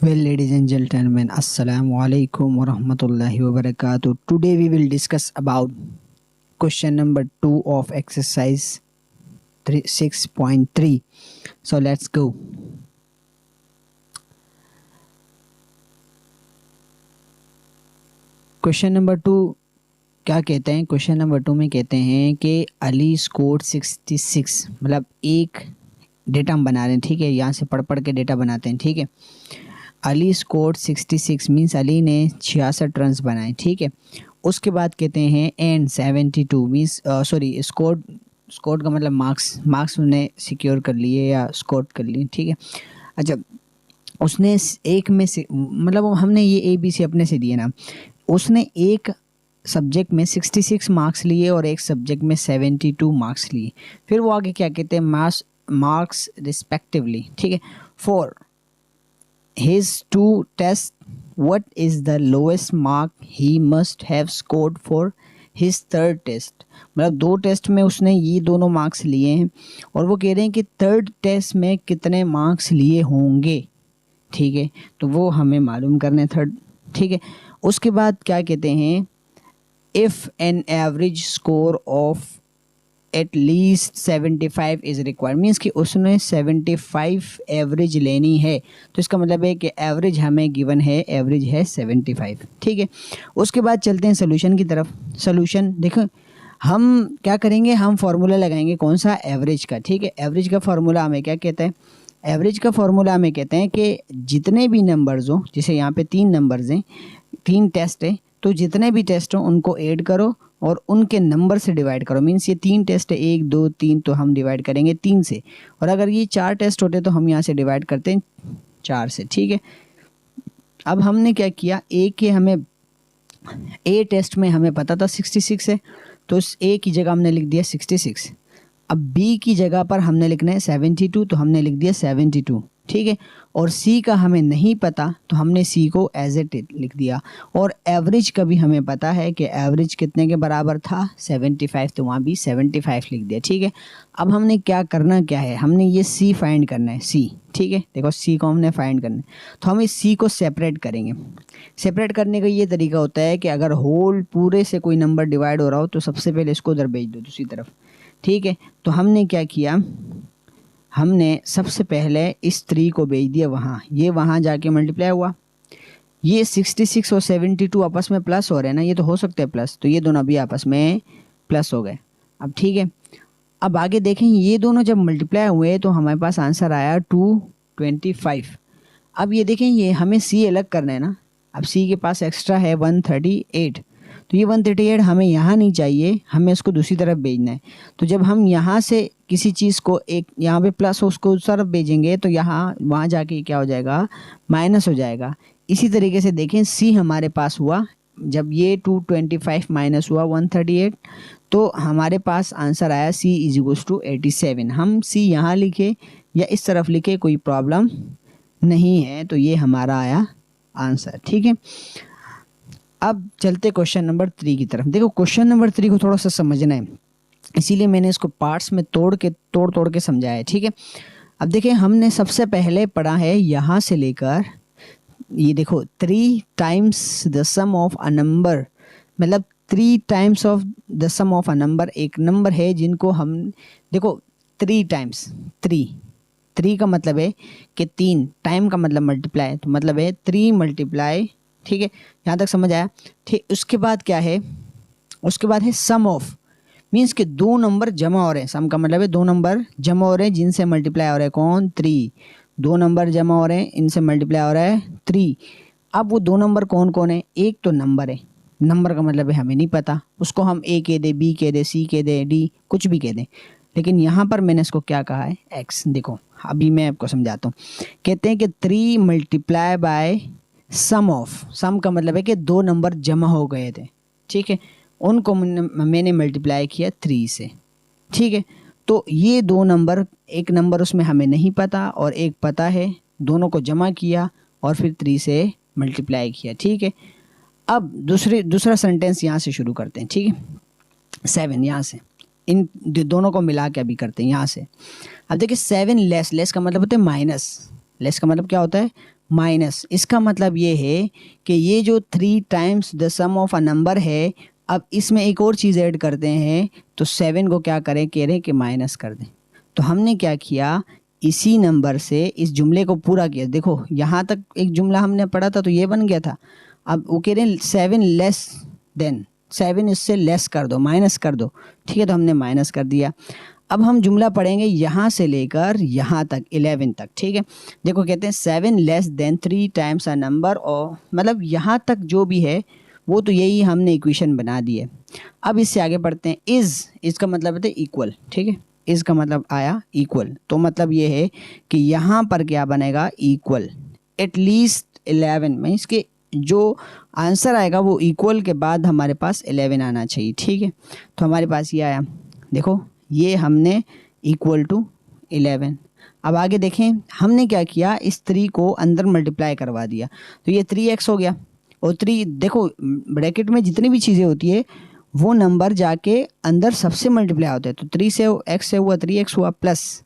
Well, ladies and gentlemen, Assalamu alaikum wa rahmatullahi wa barakatuh. Today we will discuss about question number 2 of exercise 6.3. So let's go. Question number 2 क्या कहते हैं? Question number 2 में कहते हैं कि Ali scored 66, मतलब एक डेटा हम बना रहे हैं, ठीक है। यहाँ से पढ़ के डेटा बनाते हैं, ठीक है। अली स्कोर्ड 66 मीन्स अली ने 66 रन्स बनाए, ठीक है। उसके बाद कहते हैं एंड 72 मीन्स स्कोर्ड का मतलब मार्क्स उसने सिक्योर कर लिए या स्कोर कर लिए, ठीक है। अच्छा, उसने एक में से, मतलब हमने ये ABC अपने से दिए ना, उसने एक सब्जेक्ट में 66 मार्क्स लिए और एक सब्जेक्ट में 72 मार्क्स लिए। फिर वो आगे क्या कहते हैं? मार्क्स रिस्पेक्टिवली, ठीक है। For his 2 tests, what is the lowest mark he must have scored for his 3rd test? मतलब 2 टेस्ट में उसने ये दोनों मार्क्स लिए हैं और वो कह रहे हैं कि 3rd टेस्ट में कितने मार्क्स लिए होंगे, ठीक है। तो वो हमें मालूम करने 3rd, ठीक है। उसके बाद क्या कहते हैं? If an average score of at least 75 is required, means कि उसने 75 एवरेज लेनी है। तो इसका मतलब है कि एवरेज हमें गिवन है, एवरेज है 75, ठीक है। उसके बाद चलते हैं सोल्यूशन की तरफ। सोल्यूशन देखो, हम क्या करेंगे? हम फार्मूला लगाएंगे, कौन सा? एवरेज का, ठीक है। एवरेज का फार्मूला हमें क्या कहता है? एवरेज का फार्मूला हमें कहते हैं कि जितने भी नंबर्स हो, जैसे यहाँ पे 3 नंबर्स हैं, 3 टेस्ट है, तो जितने भी टेस्ट हो उनको ऐड करो और उनके नंबर से डिवाइड करो। मीन्स ये 3 टेस्ट है, 1 2 3, तो हम डिवाइड करेंगे 3 से। और अगर ये 4 टेस्ट होते तो हम यहाँ से डिवाइड करते हैं 4 से, ठीक है। अब हमने क्या किया? ए टेस्ट में हमें पता था 66 है, तो उस ए की जगह हमने लिख दिया 66। अब बी की जगह पर हमने लिखना है 72, तो हमने लिख दिया 72, ठीक है। और सी का हमें नहीं पता, तो हमने सी को एज इट लिख दिया। और एवरेज का भी हमें पता है कि एवरेज कितने के बराबर था? 75, तो वहाँ भी 75 लिख दिया, ठीक है। अब हमने क्या करना है? हमने ये सी फाइंड करना है, सी, ठीक है। देखो, सी को हमने फाइंड करना है, तो हम इस सी को सेपरेट करेंगे। सेपरेट करने का ये तरीका होता है कि अगर होल पूरे से कोई नंबर डिवाइड हो रहा हो तो सबसे पहले इसको उधर भेज दो, दूसरी तरफ, ठीक है। तो हमने क्या किया? हमने सबसे पहले इस 3 को भेज दिया वहाँ, ये वहाँ जाके मल्टीप्लाई हुआ। ये 66 और 72 आपस में प्लस हो रहे हैं ना, ये तो हो सकते हैं प्लस, तो ये दोनों अभी आपस में प्लस हो गए। अब ठीक है, अब आगे देखें, ये दोनों जब मल्टीप्लाई हुए तो हमारे पास आंसर आया 225। अब ये देखें, ये हमें सी अलग करना है ना। अब सी के पास एक्स्ट्रा है 138, तो ये 138 हमें यहाँ नहीं चाहिए, हमें इसको दूसरी तरफ भेजना है। तो जब हम यहाँ से किसी चीज़ को एक यहाँ पे प्लस हो, उसको उस तरफ भेजेंगे तो यहाँ वहाँ जाके क्या हो जाएगा? माइनस हो जाएगा। इसी तरीके से देखें, सी हमारे पास हुआ, जब ये 225 माइनस हुआ 138, तो हमारे पास आंसर आया सी इज इक्वल्स टू 87। हम सी यहाँ लिखे या इस तरफ लिखे, कोई प्रॉब्लम नहीं है, तो ये हमारा आया आंसर, ठीक है। अब चलते क्वेश्चन नंबर 3 की तरफ। देखो, क्वेश्चन नंबर 3 को थोड़ा सा समझना है, इसीलिए मैंने इसको पार्ट्स में तोड़ तोड़ के समझाया है, ठीक है। अब देखिए, हमने सबसे पहले पढ़ा है यहाँ से लेकर, ये देखो 3 times the sum of a number, मतलब 3 times of the sum of a number. एक नंबर है जिनको हम, देखो 3 टाइम्स, 3 का मतलब है कि 3, टाइम का मतलब मल्टीप्लाई, तो मतलब है 3 मल्टीप्लाई, ठीक है। यहाँ तक समझ आया, ठीक। उसके बाद क्या है? उसके बाद है सम ऑफ, मीन्स कि 2 नंबर जमा हो रहे हैं। सम का मतलब है 2 नंबर जमा हो रहे हैं जिनसे मल्टीप्लाई हो रहा है कौन? 3। 2 नंबर जमा हो रहे हैं, इनसे मल्टीप्लाई हो रहा है 3। अब वो 2 नंबर कौन कौन है? एक तो नंबर है, नंबर का मतलब है हमें नहीं पता, उसको हम ए कह दे, बी कह दे, सी कह दे, डी, कुछ भी कह दें। लेकिन यहाँ पर मैंने इसको क्या कहा है? एक्स। देखो, अभी मैं आपको समझाता हूँ। कहते हैं कि 3 मल्टीप्लाई बाय सम ऑफ, सम का मतलब है कि 2 नंबर जमा हो गए थे, ठीक है, उनको मैंने मल्टीप्लाई किया 3 से, ठीक है। तो ये 2 नंबर, एक नंबर उसमें हमें नहीं पता और एक पता है, दोनों को जमा किया और फिर 3 से मल्टीप्लाई किया, ठीक है। अब दूसरा सेंटेंस यहाँ से शुरू करते हैं, ठीक है। 7 यहाँ से, इन दोनों को मिला के अभी करते हैं यहाँ से। अब देखिए 7 लेस का मतलब होता है माइनस, लेस का मतलब क्या होता है, माइनस। इसका मतलब ये है कि ये जो 3 times the sum of a number है, अब इसमें एक और चीज़ ऐड करते हैं, तो 7 को क्या करें, कह रहे हैं कि माइनस कर दें। तो हमने क्या किया, इसी नंबर से इस जुमले को पूरा किया। देखो यहाँ तक एक जुमला हमने पढ़ा था तो ये बन गया था। अब वो कह रहे हैं 7 लेस देन, 7 इससे लेस कर दो, माइनस कर दो, ठीक है, तो हमने माइनस कर दिया। अब हम जुमला पढ़ेंगे यहाँ से लेकर यहाँ तक 11 तक, ठीक है। देखो कहते हैं 7 less than 3 times a number, और मतलब यहाँ तक जो भी है वो तो यही हमने इक्वेशन बना दी है। अब इससे आगे बढ़ते हैं। इज़ का मतलब है इक्वल, ठीक है, इज़ का मतलब आया इक्वल, तो मतलब ये है कि यहाँ पर क्या बनेगा, इक्वल एटलीस्ट 11 में इसके जो आंसर आएगा वो इक्वल के बाद हमारे पास 11 आना चाहिए, ठीक है। तो हमारे पास ये आया, देखो ये हमने इक्वल टू 11। अब आगे देखें हमने क्या किया, इस 3 को अंदर मल्टीप्लाई करवा दिया, तो ये 3x हो गया। और 3 देखो ब्रैकेट में जितनी भी चीज़ें होती है वो नंबर जाके अंदर सबसे मल्टीप्लाई होते हैं, तो 3 से x से हुआ 3x हुआ, प्लस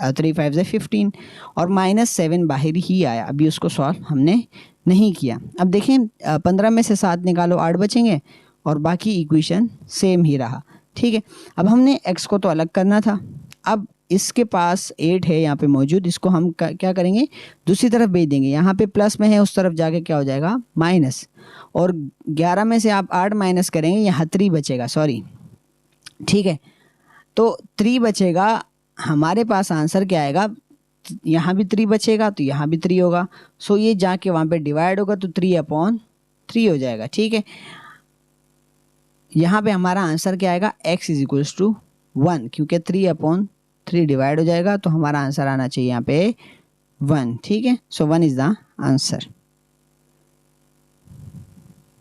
3 5 से 15 और -7 बाहर ही आया। अभी उसको सॉल्व हमने नहीं किया। अब देखें 15 में से 7 निकालो, 8 बचेंगे और बाकी इक्वेशन सेम ही रहा, ठीक है। अब हमने x को तो अलग करना था। अब इसके पास 8 है यहाँ पे मौजूद, इसको हम क्या करेंगे, दूसरी तरफ भेज देंगे। यहाँ पे प्लस में है, उस तरफ जाके क्या हो जाएगा, माइनस। और 11 में से आप 8 माइनस करेंगे, यहाँ 3 बचेगा, सॉरी, ठीक है। तो 3 बचेगा, हमारे पास आंसर क्या आएगा, यहाँ भी 3 बचेगा तो यहाँ भी 3 होगा। सो ये जाके वहाँ पे डिवाइड होगा तो 3/3 हो जाएगा, ठीक है। यहाँ पे हमारा आंसर क्या आएगा, x इज इक्वल्स टू 1, क्योंकि 3/3 डिवाइड हो जाएगा, तो हमारा आंसर आना चाहिए यहाँ पे 1, ठीक है। सो 1 इज़ द आंसर।